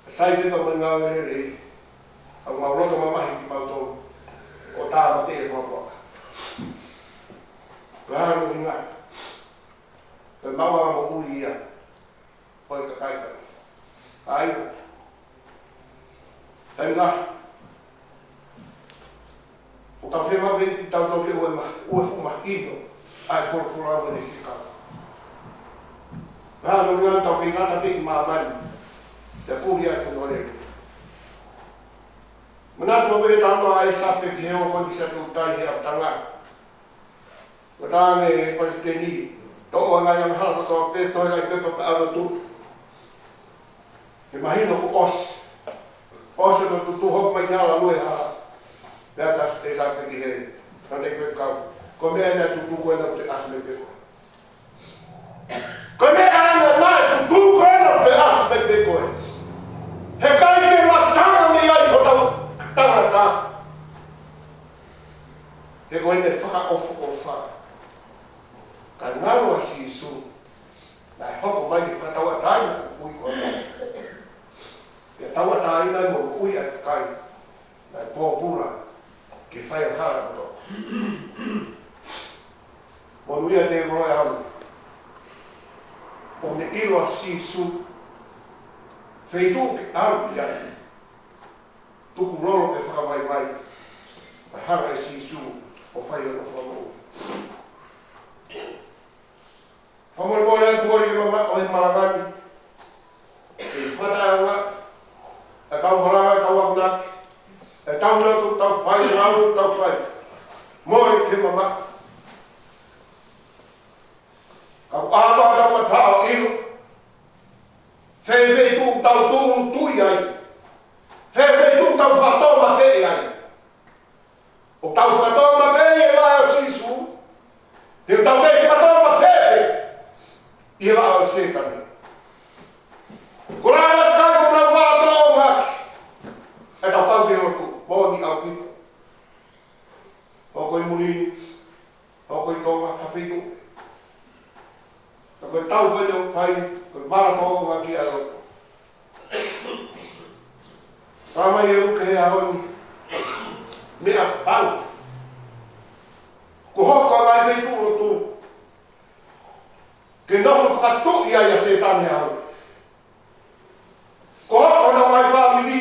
Sai te mo ngā were rei. Au ngā roto mamahi ki mautou. O tāma te e whakawaka. Rahano inga. Koe maua mo ui ia. Koe ka kaika. Aina. Tai ngā. O tau whenua pēti tau tau ke ue whumahito. Ai whorofura ua ne ki kaka. Rahano inga tau ke ngata peki maa mani. Te pūri ai whenua reke. Manatu o vere tano ai sape ki heo kodi sa tu tai he aptanga. O tāne e Palestini. Tō ngai ang hala tō pe tō lai pepa pa awa tu. He mahino ko os. Os no tu hok mai ngala lue ha. Mea tas e sape ki he. Nane kwe kau. Ko mea nea tu tuku ena te asme peko. Ko mea ana nai tu tuku ena te asme peko e. He kai ke matanga mi ai o tau tangata. He koe ne whaka ofu o whaka. Ka ngaro a si isu. Nai hoko mai ki whatawa taina ui ko mai. Ke tawa taina mo ui a kai. Nai pōpura ki whai a hara koto. Mo nui a te roe hau. O ne ilo a si isu. Wheitu ke aru ki ai. Tuku loro ke whakawai wai. Mai hara e si isu o whai o whamau. Whamau mo rea kuori ke mama o he malangani. E whataanga. E kau haranga kau akunaki. E tau ratu tau whai rau tau whai. Mori ke mama. Kau ātoa tau matao ilo. Whewhe tu tau tūru tui ai. Whewhe tu tau whatoma pēi ai. O tau whatoma pēi e lai o sisu. Te tau pēi whatoma pēi. I lai o setani. Ko rai la kai ko na wātoma maki. E tau pau te hotu. Mōni au pito. Hoko i mulini. Hoko i tonga. Hawhitu. Koe tau pēne o pai. Koe maratonga maki a roto. Tama i ruke he ahoni. Mea pau. Ko hoko a mai vei tūro tū. Ke nofo whakatu i ai a setani ahoni. Ko hoko na mai whamiri.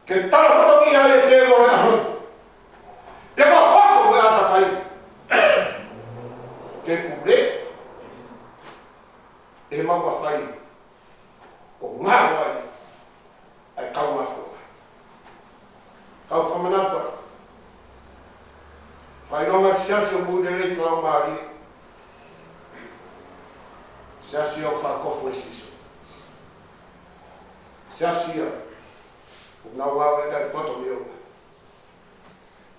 Ke tarafotoki ai e te rore ahoni. Te ko hoko e atakai. Ke kure. E maua whai. O ngā wai. Ai kau mahoa. Kau whamanapa. Whai ronga siasi o mūre rei kua maari. Siasi o whakofo e siso. Siasi o ngā wawe kai poto mi onga.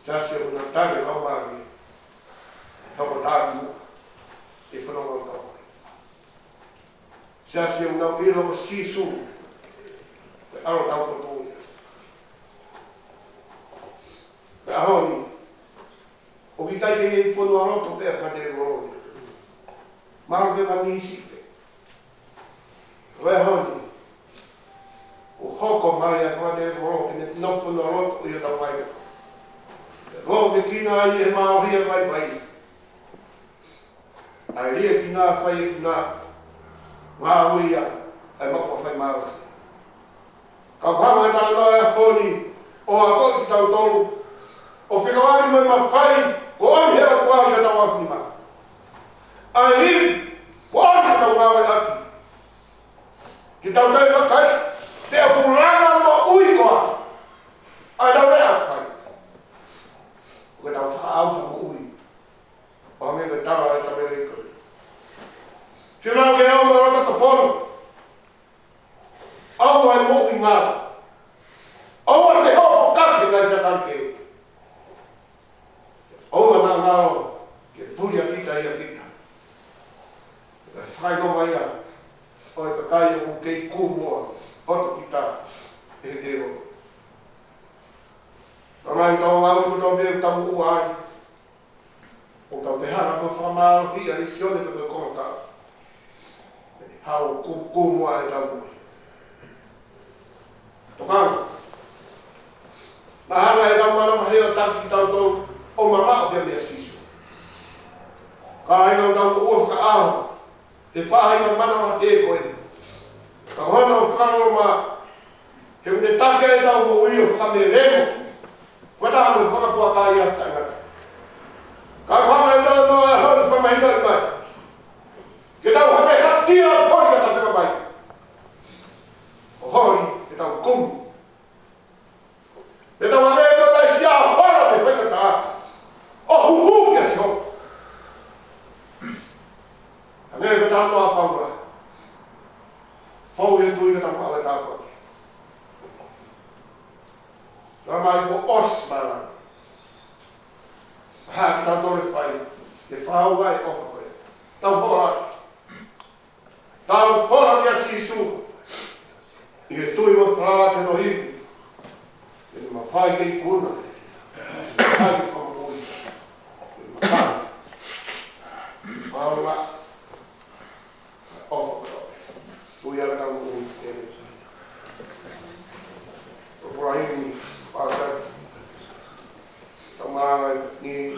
Siasi o ngā tari kau maari. Toko tāri mua. E whanonga kau. Siasi o ngā piro o sisu. Te aro tau kotoia. Te ahoni. O ki kai te e whanua roto te a te roi. Maro te mani isipe. Te ahoni. O hoko mai a te roi. Te no whanua roto i o tau mai. Te roi ke kina ai e mao hia mai mai. Ai ria kina whai e kina. Ngā uia. Ai mako whai mao. Kau hama e tāna noa e honi, o a koi ki tau tolu, o whikawari mai ma whai, ko ani hea kua ki a tau awhima. Ai hiri, tau ngawe aki. Ki tau tau makai, te aku ranga mo ui koa. Ai tau rea kai. Koe tau whaau mo ui. O me me tara e tabe e koe. Whina ke au me rata ta whono. Au ai mo ui ngā. Au ai te hoko kake ngai sa kake. Au ai ngā ngāo. Ke puri a kita ia kita. Whai no mai a. Oi ka kai o kei kūmoa. Hoto kita. E te o. Ramai tau ngā uru tau mea tamu ua ai. O tau te hana ko whamaro ki a risione te koe konga tau. Hau kūmoa e tau koe. Tokanga. Nahana e tau mana mahe o taki ki tau tau o mama o te mea sisu. Ka haina o tau ua whaka aho. Te whahaina mana ma te koe. Ka hana o whakaro ma he mune take e tau mo ui o whakame remo. Wata hama i whakapua ka ia tangata. Ka whama e tala noa e hau i whamahina i mai. Ke tau hame hatia o hori ka tapeka mai. O hori ke tau kumu. Ke tau hame e tala i sia hora te whaikata a. O huhu kia si hoku. Hane e tala noa paura. Hau e tui ka tau pao e tau koe. Ramai ko os marang. Ha, tau tore pai. Te whau vai o koe. Tau hora. Tau hora kia sisu. I he tui mo prara te no hiu. E ni ma whai kei kuna. Whai ki whamakoi. E ni ma kāna. Whau la. O koe. Tui ala tau mo ui. E ni sa. O kura hini. Pasal tamangan ni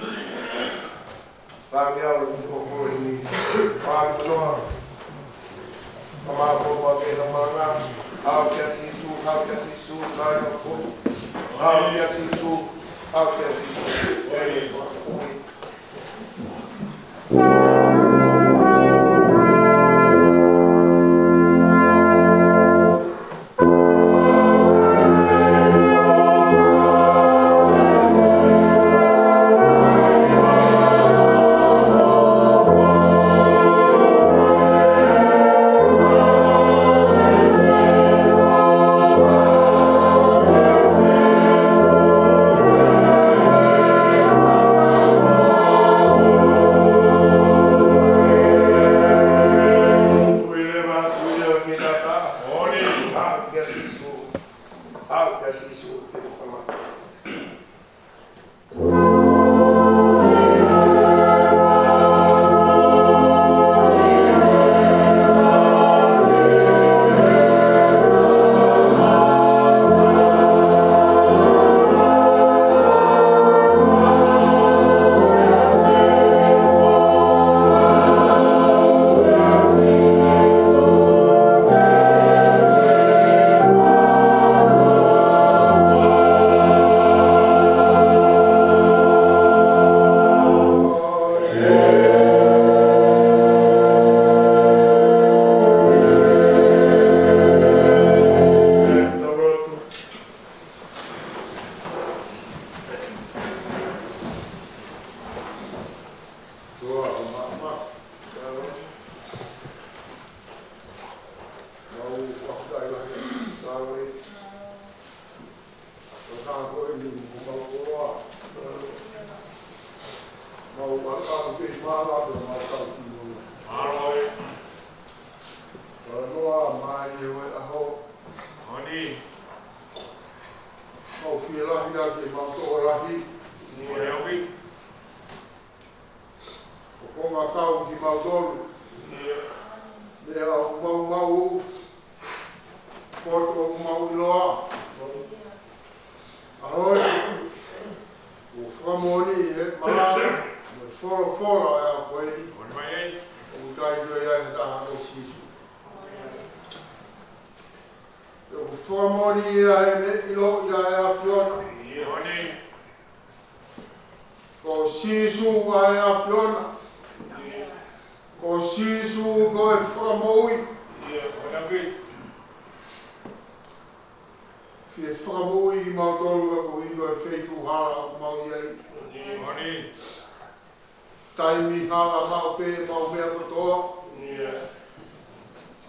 bagi awak itu ini pasal tamangan bagi tamangan awak sisu saya pun awak sisu sisu ko e whakamoi. Fie whakamoi I mautolu ko I ko e wheitu hala o mau iei. Taimi hala mau pe mau mea kotoa.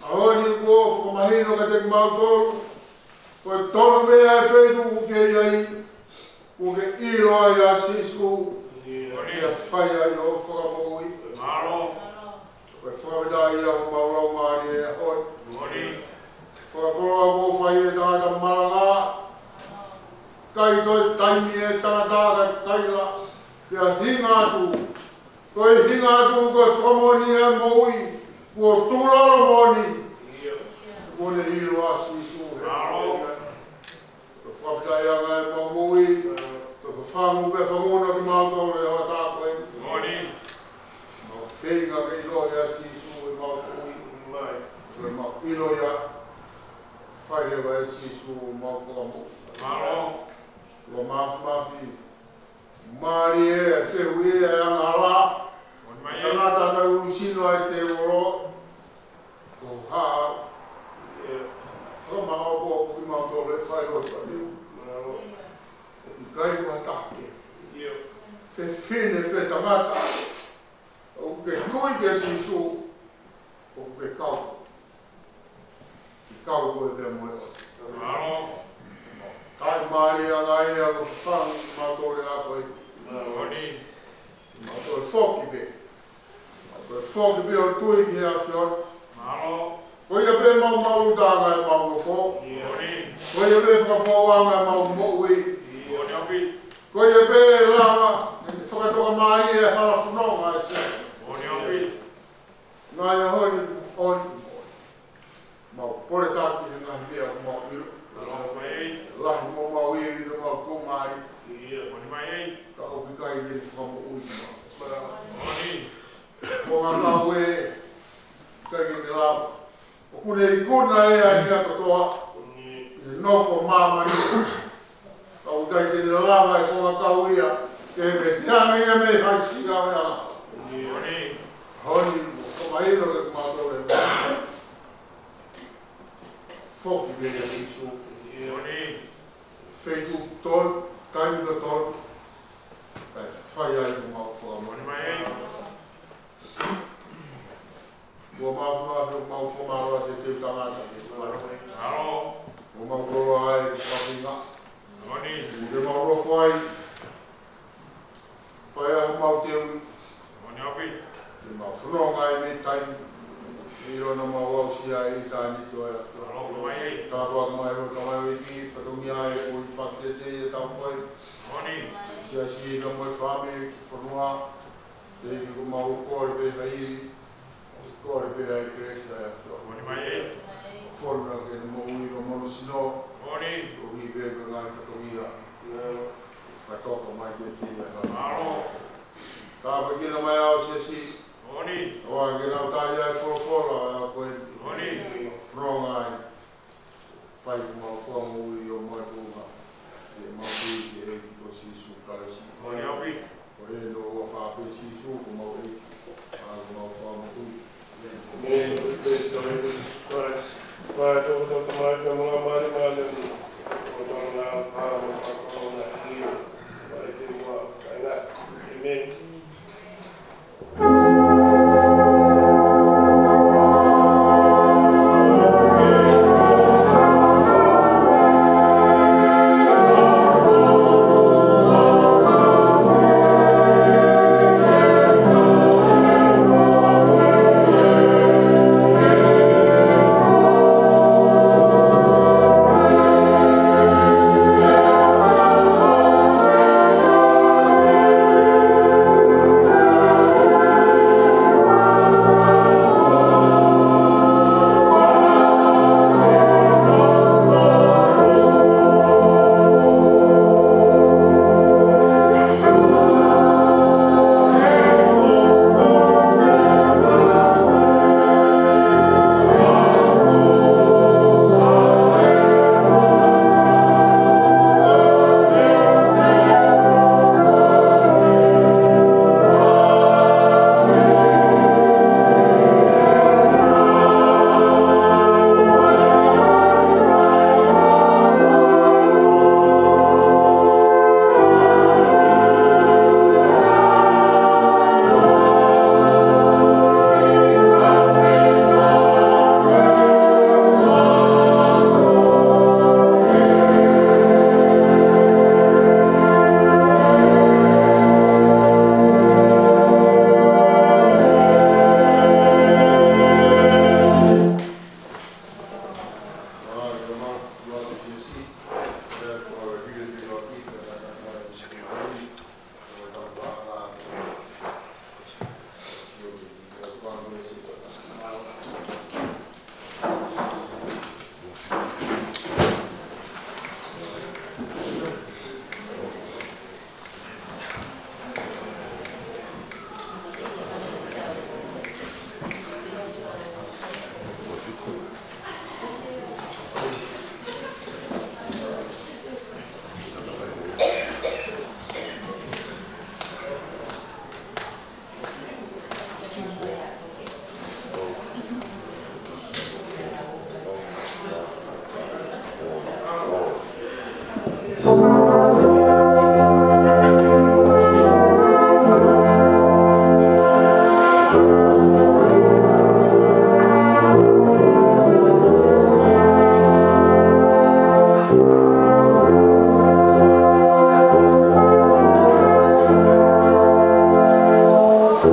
Ahoni ko whakamahino ka te mautolu. Ko e tonu mea e wheitu ko ke iei. Ko ke ilo ai a sisu. Ia whai ai o whakamoi. Ko e whakawida ia o maurau maari e hoi. Whakakoroa ko whai e tangata malanga. Kai toi taimi e tangata kai la. Pia hinga atu. Ko e hinga atu ko e whamoni e moui. Ko tūraro moni. Ko ne hiro a sisu. Ko whakawida ia ngai maumui. Ko whangu pe whamona ki mautoro e hawa tāko e. Mau whenga ke ilo ia sisu e mautoi. Ko e mau ilo ia. Whairewa e sisu o mau whakamu. Ko mafi. Maari e whehu e angara. Tangata na urusino ai te oro. Ko haa. Whakamanga o ki mautoro e whairewa ka liu. Kai kua take. Te whine pe tangata. O ke kui ke sisu. O ke kau. Ki kau koe pe moe o. Kai maari a ngai a ko whang matore a koe. Matore whoki pe. Matore whoki pe o tui ki a whion. Koe a pe mau mauru tānga e mau no who. Koe a pe whakawhauanga e mau moui. Koe e pe langa, whakatoka mai e hala whanonga e se. Ngai a hoi, mau pore tāki e ngahi mea o mau iru. Lahi mo mau iri no mau tōmari. Ka opi kai rin whakamu ui ma. Ko ngā kau e, kai ki te lava. O kune I kuna e a mea katoa, I nofo māmani. Kau tai te lava e konga kau ia, ke me tianga ia me hai singa o ia. Honi, ko maino le kumatore me. Whoki me ia isu. Wheitu ton, taimika ton, kai whai ai ko mau whakamoni. Kua mafu o mau whamaroa te teu tangata te whai. Kua mau koroa ai whawhinga. Ure mau rofo ai. Whai au mau teu. Te mau whanonga ai me taimi. I rona mau au si ai I tāni to ai. Tātua ka mai roka mai o ki. Whatongi ai o I whakete e tau koe. SIASI ka moe whame whanua. Te ki ko mau kore pe hairi. Kore pe ai kresa ai a whona ke mo ui o mono sino. O hi pe ka ngai whatongia. Whatoko mai te tia. Ka whakina mai au SIASI. Oa ke nau tai ai whorofora a koe. Whronga ai. Whai ku mau whangu ui o mai tūma. E mau ui ke e ki ko sisu kalesi. O re no ua whape sisu ko mau e. A ko mau whangu ui. Vai toko mai ka mga mari o tōna hāma whakaona hio. Vai te ua kainga. Amen.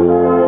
Amen.